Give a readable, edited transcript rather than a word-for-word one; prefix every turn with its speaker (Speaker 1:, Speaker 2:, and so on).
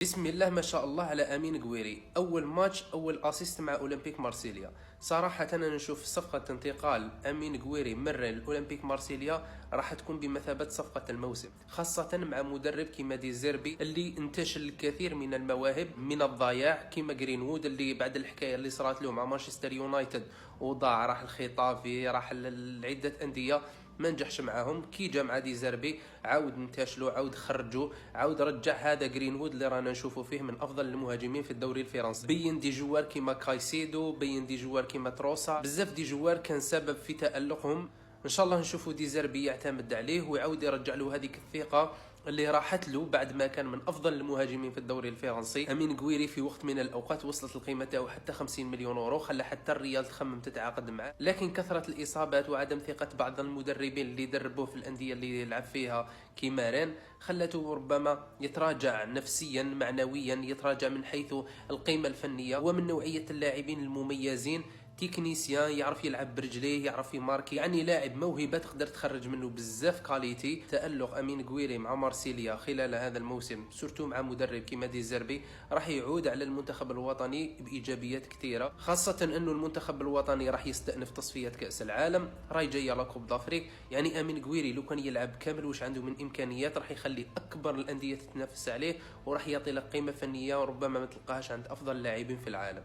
Speaker 1: بسم الله ما شاء الله على امين قويري. اول ماتش اول اسيست مع اولمبيك مارسيليا. صراحه انا نشوف صفقه انتقال امين قويري من الاولمبيك مارسيليا راح تكون بمثابه صفقه الموسم، خاصه مع مدرب كيما دي زيربي اللي انتشل الكثير من المواهب من الضياع، كيما جرينوود اللي بعد الحكايه اللي صارت له مع مانشستر يونايتد وضاع، راح الخطافي، راح لعده انديه ما نجحش معاهم. كي جا مع دي زربي عاود انتشلوا، عاود خرجوا، عاود رجع هذا جرينوود اللي رانا نشوفوا فيه من افضل المهاجمين في الدوري الفرنسي. بين دي جوار كيما كايسيدو، بين دي جوار كيما تروسا، بزاف دي جوار كان سبب في تألقهم. ان شاء الله نشوفوا دي زربي يعتمد عليه ويعاود يرجع له هذيك الثقه اللي راحت له بعد ما كان من افضل المهاجمين في الدوري الفرنسي. امين قويري في وقت من الاوقات وصلت القيمه تاعو حتى 50 مليون اورو، خلى حتى الريال تخمم تتعاقد معه، لكن كثره الاصابات وعدم ثقه بعض المدربين اللي دربوه في الانديه اللي يلعب فيها كيما رين خلته ربما يتراجع نفسيا معنويا، يتراجع من حيث القيمه الفنيه. ومن نوعيه اللاعبين المميزين، تكنيسيان، يعرف يلعب برجليه، يعرف يماركي، يعني لاعب موهبه تقدر تخرج منه بزاف كاليتي. تألق امين قويري مع مارسيليا خلال هذا الموسم سورتو مع مدرب كيما دي زربي راح يعود على المنتخب الوطني بايجابيات كثيره، خاصه انه المنتخب الوطني راح يستأنف تصفيات كأس العالم، راهي جايه لا كوب دافريك. يعني امين قويري لو كان يلعب كامل واش عنده من امكانيات راح يخلي اكبر الانديه تتنافس عليه، وراح يعطي لك قيمه فنيه وربما ما تلقاهاش عند افضل اللاعبين في العالم.